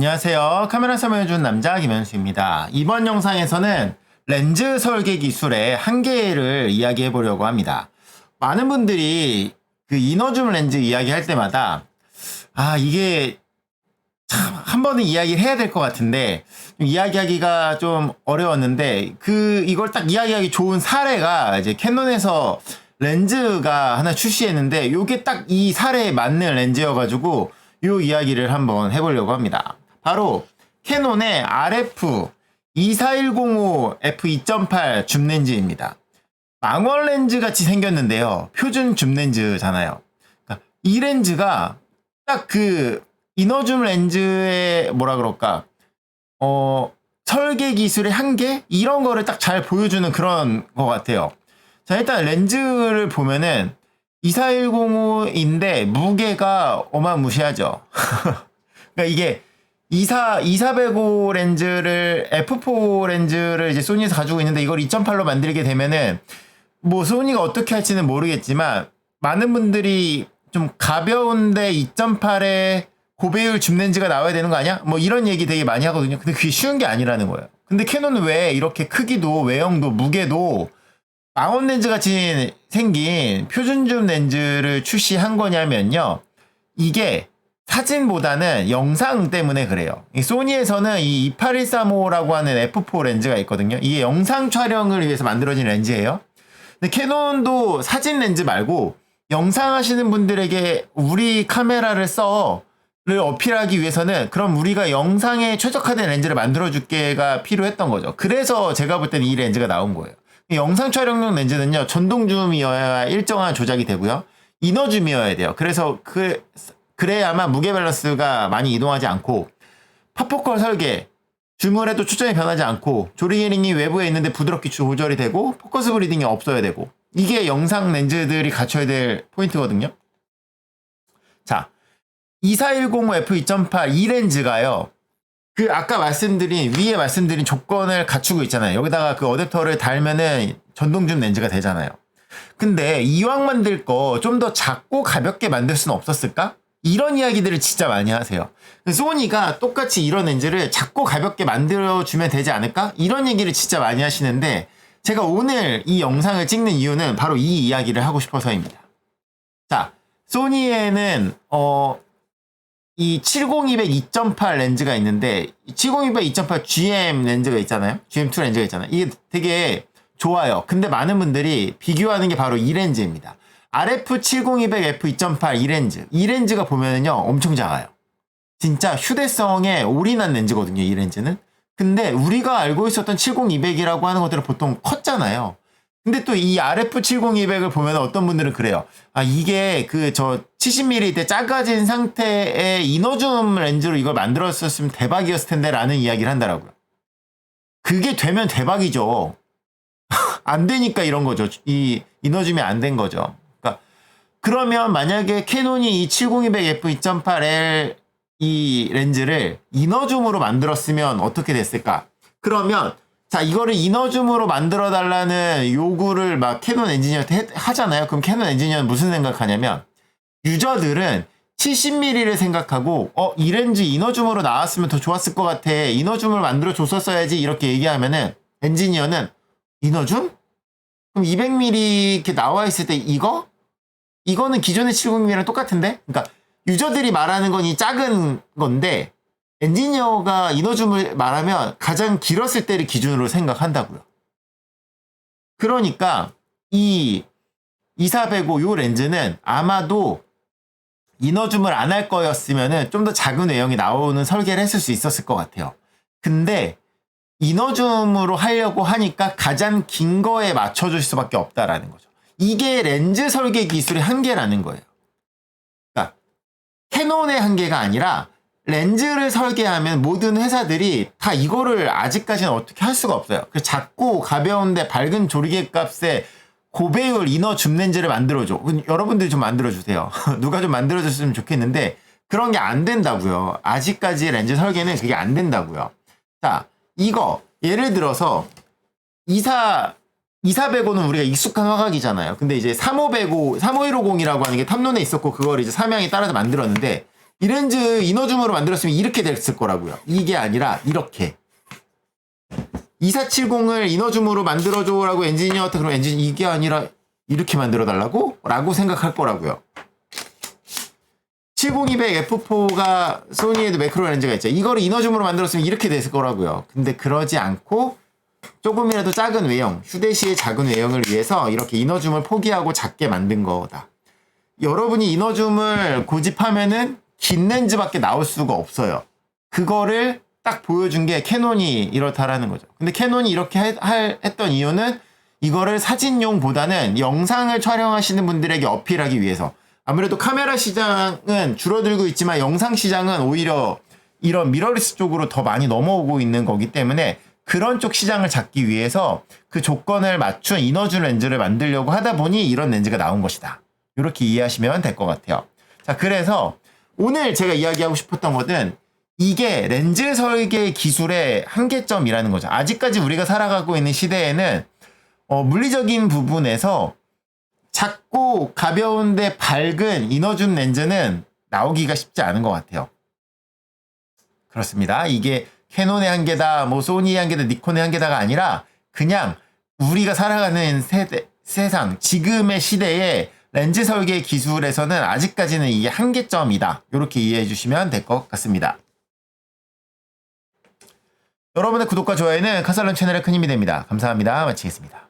안녕하세요. 카메라 설명해준 남자 김현수입니다. 이번 영상에서는 렌즈 설계 기술의 한계를 이야기해 보려고 합니다. 많은 분들이 그 이너줌 렌즈 이야기할 때마다 이게 참 한 번은 이야기를 해야 될 것 같은데 이야기하기가 좀 어려웠는데 이걸 딱 이야기하기 좋은 사례가 이제 캐논에서 렌즈가 하나 출시했는데 요게 딱 이 사례에 맞는 렌즈여가지고 요 이야기를 한번 해보려고 합니다. 바로 캐논의 RF 24105 f2.8 줌렌즈입니다. 망원 렌즈 같이 생겼는데요. 표준 줌렌즈잖아요. 그러니까 이 렌즈가 딱 이너줌 렌즈의 설계 기술의 한계? 이런 거를 딱 잘 보여주는 그런 것 같아요. 자, 일단 렌즈를 보면은 24105인데 무게가 어마무시하죠. 그러니까 이게 2405 렌즈를 F4 렌즈를 이제 소니에서 가지고 있는데 이걸 2.8로 만들게 되면은 뭐 소니가 어떻게 할지는 모르겠지만 많은 분들이 좀 가벼운데 2.8에 고배율 줌렌즈가 나와야 되는 거 아니야? 뭐 이런 얘기 되게 많이 하거든요. 근데 그게 쉬운 게 아니라는 거예요. 근데 캐논은 왜 이렇게 크기도 외형도 무게도 망원 렌즈 같이 생긴 표준 줌 렌즈를 출시한 거냐면요. 이게 사진보다는 영상 때문에 그래요. 소니에서는 이 28135라고 하는 F4 렌즈가 있거든요. 이게 영상 촬영을 위해서 만들어진 렌즈예요. 근데 캐논도 사진 렌즈 말고 영상 하시는 분들에게 우리 카메라를 를 어필하기 위해서는 그럼 우리가 영상에 최적화된 렌즈를 만들어줄게가 필요했던 거죠. 그래서 제가 볼 때는 이 렌즈가 나온 거예요. 영상 촬영용 렌즈는요, 전동 줌이어야 일정한 조작이 되고요, 이너 줌이어야 돼요. 그래서 그래야만 무게 밸런스가 많이 이동하지 않고, 팝포컬 설계, 줌을 해도 초점이 변하지 않고, 조리기능이 외부에 있는데 부드럽게 조절이 되고, 포커스 브리딩이 없어야 되고, 이게 영상 렌즈들이 갖춰야 될 포인트거든요. 자, 2410 f2.8 이 렌즈가요, 아까 위에 말씀드린 조건을 갖추고 있잖아요. 여기다가 어댑터를 달면은 전동줌 렌즈가 되잖아요. 근데 이왕 만들 거 좀 더 작고 가볍게 만들 수는 없었을까? 이런 이야기들을 진짜 많이 하세요. 소니가 똑같이 이런 렌즈를 작고 가볍게 만들어주면 되지 않을까? 이런 얘기를 진짜 많이 하시는데, 제가 오늘 이 영상을 찍는 이유는 바로 이 이야기를 하고 싶어서입니다. 자, 소니에는 이 70200 2.8 렌즈가 있는데, 70200 2.8 GM 렌즈가 있잖아요. GM2 렌즈가 있잖아요. 이게 되게 좋아요. 근데 많은 분들이 비교하는 게 바로 이 렌즈입니다. RF 70200 f2.8 이 렌즈. 이 렌즈가 보면은요, 엄청 작아요. 진짜 휴대성에 올인한 렌즈거든요, 이 렌즈는. 근데 우리가 알고 있었던 70200이라고 하는 것들은 보통 컸잖아요. 근데 또 이 RF 70200을 보면 어떤 분들은 그래요. 이게 70mm 때 작아진 상태의 이너줌 렌즈로 이걸 만들었었으면 대박이었을 텐데 라는 이야기를 한다라고요. 그게 되면 대박이죠. 안 되니까 이런 거죠. 이 이너줌이 안 된 거죠. 그러면 만약에 캐논이 이 70200 f2.8L 이 렌즈를 이너줌으로 만들었으면 어떻게 됐을까? 그러면 자, 이거를 이너줌으로 만들어 달라는 요구를 막 캐논 엔지니어한테 하잖아요. 그럼 캐논 엔지니어는 무슨 생각하냐면, 유저들은 70mm를 생각하고 이 렌즈 이너줌으로 나왔으면 더 좋았을 것 같아, 이너줌을 만들어 줬었어야지, 이렇게 얘기하면은 엔지니어는 이너줌? 그럼 200mm 이렇게 나와 있을 때 이거는 기존의 702mm랑 똑같은데? 그러니까 유저들이 말하는 건 이 작은 건데, 엔지니어가 이너줌을 말하면 가장 길었을 때를 기준으로 생각한다고요. 그러니까 이 2405 요 렌즈는 아마도 이너줌을 안 할 거였으면은 좀 더 작은 외형이 나오는 설계를 했을 수 있었을 것 같아요. 근데 이너줌으로 하려고 하니까 가장 긴 거에 맞춰줄 수밖에 없다라는 거죠. 이게 렌즈 설계 기술의 한계라는 거예요. 그러니까 캐논의 한계가 아니라 렌즈를 설계하면 모든 회사들이 다 이거를 아직까지는 어떻게 할 수가 없어요. 작고 가벼운데 밝은 조리개 값에 고배율 이너 줌 렌즈를 만들어줘. 여러분들이 좀 만들어주세요. 누가 좀 만들어줬으면 좋겠는데 그런 게 안 된다고요. 아직까지 렌즈 설계는 그게 안 된다고요. 자, 이거 예를 들어서 2405는 우리가 익숙한 화각이잖아요. 근데 이제 3510, 35150이라고 하는 게 탐론에 있었고 그걸 이제 삼양이 따라서 만들었는데, 이 렌즈 이너줌으로 만들었으면 이렇게 됐을 거라고요. 이게 아니라 이렇게. 2470을 이너줌으로 만들어줘라고 엔지니어한테 그러면 엔지니어 이게 아니라 이렇게 만들어달라고? 라고 생각할 거라고요. 70200 F4가 소니에도 매크로 렌즈가 있죠. 이거를 이너줌으로 만들었으면 이렇게 됐을 거라고요. 근데 그러지 않고 조금이라도 작은 외형, 휴대시의 작은 외형을 위해서 이렇게 이너줌을 포기하고 작게 만든 거다. 여러분이 이너줌을 고집하면은 긴 렌즈밖에 나올 수가 없어요. 그거를 딱 보여준 게 캐논이 이렇다라는 거죠. 근데 캐논이 이렇게 했던 이유는 이거를 사진용보다는 영상을 촬영하시는 분들에게 어필하기 위해서. 아무래도 카메라 시장은 줄어들고 있지만 영상 시장은 오히려 이런 미러리스 쪽으로 더 많이 넘어오고 있는 거기 때문에 그런 쪽 시장을 잡기 위해서 그 조건을 맞춘 이너줌 렌즈를 만들려고 하다 보니 이런 렌즈가 나온 것이다. 이렇게 이해하시면 될 것 같아요. 자, 그래서 오늘 제가 이야기하고 싶었던 것은 이게 렌즈 설계 기술의 한계점이라는 거죠. 아직까지 우리가 살아가고 있는 시대에는 물리적인 부분에서 작고 가벼운데 밝은 이너줌 렌즈는 나오기가 쉽지 않은 것 같아요. 그렇습니다. 이게 캐논의 한계다, 뭐 소니의 한계다, 니콘의 한계다가 아니라 그냥 우리가 살아가는 세상, 지금의 시대에 렌즈 설계 기술에서는 아직까지는 이게 한계점이다. 이렇게 이해해 주시면 될 것 같습니다. 여러분의 구독과 좋아요는 카살론 채널에 큰 힘이 됩니다. 감사합니다. 마치겠습니다.